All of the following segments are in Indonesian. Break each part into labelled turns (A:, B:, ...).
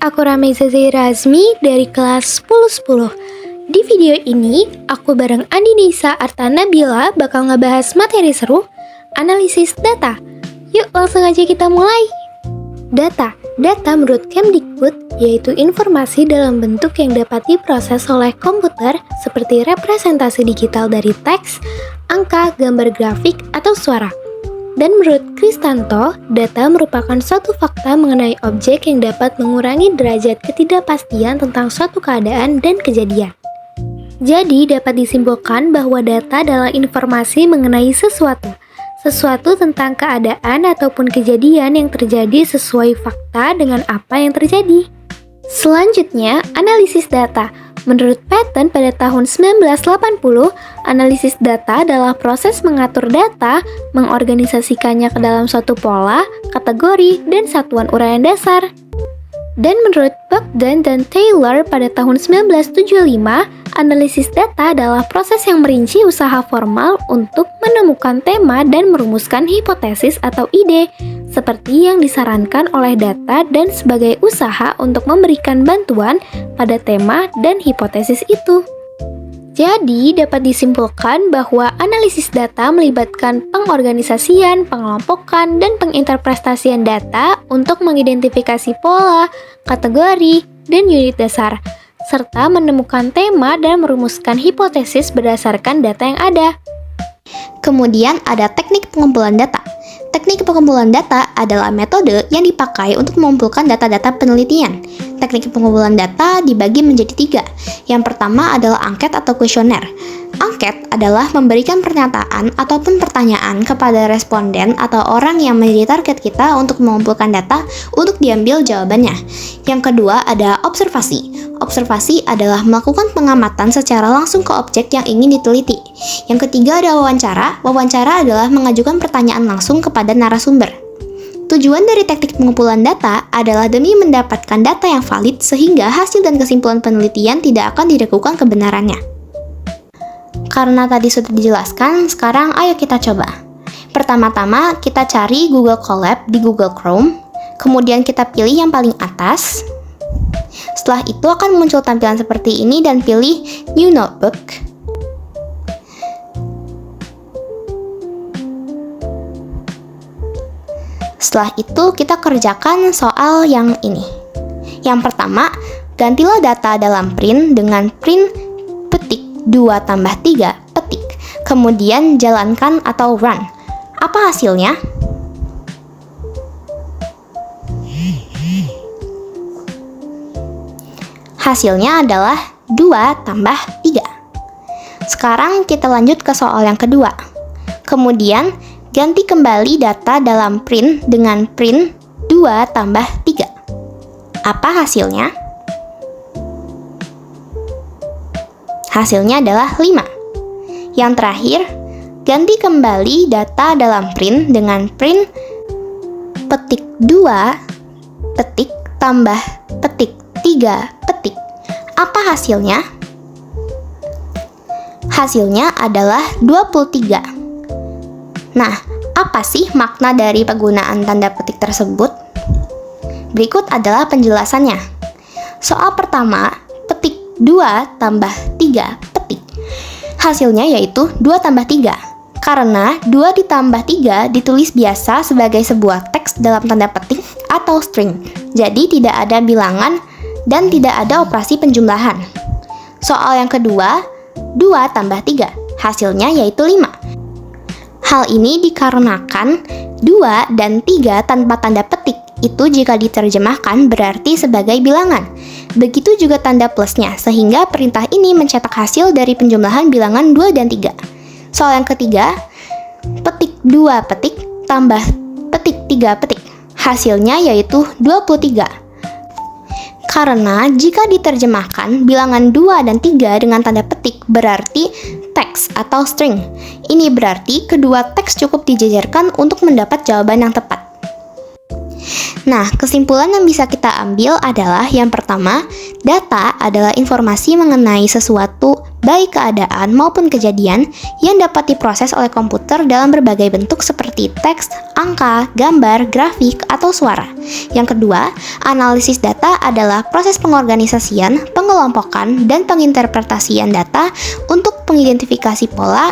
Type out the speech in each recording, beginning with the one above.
A: Aku Rameza Zaira Azmi dari kelas 1010. Di video ini, aku bareng Andi Nisa Arta Nabila bakal ngebahas materi seru, analisis data. Yuk langsung aja kita mulai. Data menurut Kemdikbud yaitu informasi dalam bentuk yang dapat diproses oleh komputer seperti representasi digital dari teks, angka, gambar grafik, atau suara. Dan menurut Kristanto, data merupakan suatu fakta mengenai objek yang dapat mengurangi derajat ketidakpastian tentang suatu keadaan dan kejadian. Jadi dapat disimpulkan bahwa data adalah informasi mengenai sesuatu tentang keadaan ataupun kejadian yang terjadi sesuai fakta dengan apa yang terjadi. Selanjutnya, analisis data. Menurut Patton pada tahun 1980, analisis data adalah proses mengatur data, mengorganisasikannya ke dalam suatu pola, kategori, dan satuan uraian dasar. Dan menurut Bogdan dan Taylor pada tahun 1975, analisis data adalah proses yang merinci usaha formal untuk menemukan tema dan merumuskan hipotesis atau ide, seperti yang disarankan oleh data dan sebagai usaha untuk memberikan bantuan pada tema dan hipotesis itu. Jadi, dapat disimpulkan bahwa analisis data melibatkan pengorganisasian, pengelompokan, dan penginterpretasian data untuk mengidentifikasi pola, kategori, dan unit dasar, serta menemukan tema dan merumuskan hipotesis berdasarkan data yang ada.
B: Kemudian ada teknik pengumpulan data. Teknik pengumpulan data adalah metode yang dipakai untuk mengumpulkan data-data penelitian. Teknik pengumpulan data dibagi menjadi 3. Yang pertama adalah angket atau kuesioner. Angket adalah memberikan pernyataan ataupun pertanyaan kepada responden atau orang yang menjadi target kita untuk mengumpulkan data untuk diambil jawabannya. Yang kedua ada observasi. Observasi adalah melakukan pengamatan secara langsung ke objek yang ingin diteliti. Yang ketiga ada wawancara. Wawancara adalah mengajukan pertanyaan langsung kepada narasumber. Tujuan dari teknik pengumpulan data adalah demi mendapatkan data yang valid sehingga hasil dan kesimpulan penelitian tidak akan diragukan kebenarannya. Karena tadi sudah dijelaskan, sekarang ayo kita coba. Pertama-tama kita cari Google Colab di Google Chrome, kemudian kita pilih yang paling atas. Setelah itu akan muncul tampilan seperti ini dan pilih New Notebook. Setelah itu kita kerjakan soal yang ini. Yang pertama, gantilah data dalam print dengan print petik 2 tambah 3 petik. Kemudian jalankan atau run. Apa hasilnya? Hasilnya adalah 2 tambah 3. Sekarang kita lanjut ke soal yang kedua. Kemudian ganti kembali data dalam print dengan print 2 tambah 3. Apa hasilnya? Hasilnya adalah 5. Yang terakhir, ganti kembali data dalam print dengan print petik 2 petik tambah petik 3 petik. Apa hasilnya? Hasilnya adalah 23. Nah, apa sih makna dari penggunaan tanda petik tersebut? Berikut adalah penjelasannya. Soal pertama, petik 2 tambah 3 petik. Hasilnya yaitu 2 tambah 3. Karena 2 ditambah 3 ditulis biasa sebagai sebuah teks dalam tanda petik atau string. Jadi tidak ada bilangan dan tidak ada operasi penjumlahan. Soal yang kedua, 2 tambah 3. Hasilnya yaitu 5. Hal ini dikarenakan 2 dan 3 tanpa tanda petik itu jika diterjemahkan berarti sebagai bilangan. Begitu juga tanda plusnya, sehingga perintah ini mencetak hasil dari penjumlahan bilangan 2 dan 3. Soal yang ketiga, petik 2 petik tambah petik 3 petik. Hasilnya yaitu 23. Karena jika diterjemahkan bilangan 2 dan 3 dengan tanda petik berarti teks atau string. Ini berarti kedua teks cukup dijajarkan untuk mendapat jawaban yang tepat. Nah, kesimpulan yang bisa kita ambil adalah yang pertama, data adalah informasi mengenai sesuatu baik keadaan maupun kejadian yang dapat diproses oleh komputer dalam berbagai bentuk seperti teks, angka, gambar, grafik, atau suara. Yang kedua, analisis data adalah proses pengorganisasian, pengelompokan, dan penginterpretasian data untuk mengidentifikasi pola,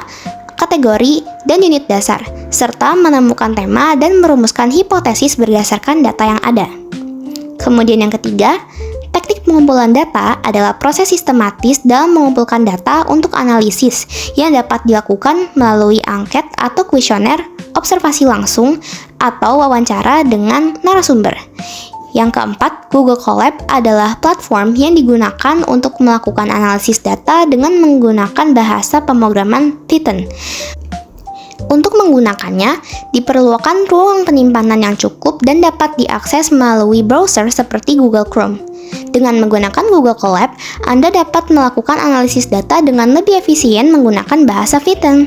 B: kategori, dan unit dasar, serta menemukan tema dan merumuskan hipotesis berdasarkan data yang ada. Kemudian yang ketiga, teknik pengumpulan data adalah proses sistematis dalam mengumpulkan data untuk analisis yang dapat dilakukan melalui angket atau kuesioner, observasi langsung, atau wawancara dengan narasumber. Yang keempat, Google Colab adalah platform yang digunakan untuk melakukan analisis data dengan menggunakan bahasa pemrograman Python. Untuk menggunakannya, diperlukan ruang penyimpanan yang cukup dan dapat diakses melalui browser seperti Google Chrome. Dengan menggunakan Google Colab, Anda dapat melakukan analisis data dengan lebih efisien menggunakan bahasa Python.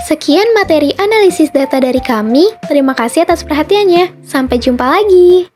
A: Sekian materi analisis data dari kami. Terima kasih atas perhatiannya. Sampai jumpa lagi.